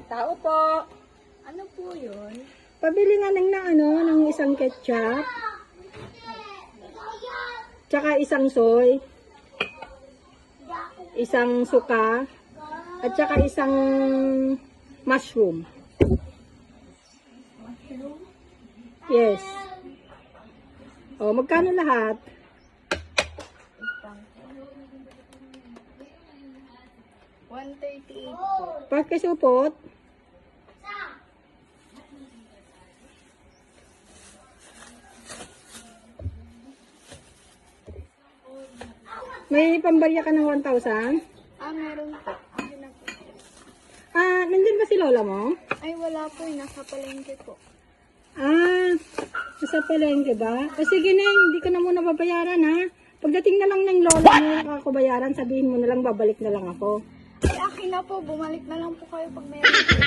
Tao po. Ano po yun? Pabili nga ng isang ketchup. Tsaka isang soy. Isang suka. At tsaka isang mushroom. Yes. O, magkano lahat? $138 po. Pagkasupot? May pambarya ka ng 1,000? Meron po. Hindi na po. Nandyan ba si lola mo? Ay, wala po. Nasa palengke po. Nasa palengke ba? O sige na, hindi ka na muna babayaran ha. Pagdating na lang ng lola mo nakakabayaran, sabihin mo na lang babalik na lang ako. Ay, akin na po. Bumalik na lang po kayo pag mayroon po.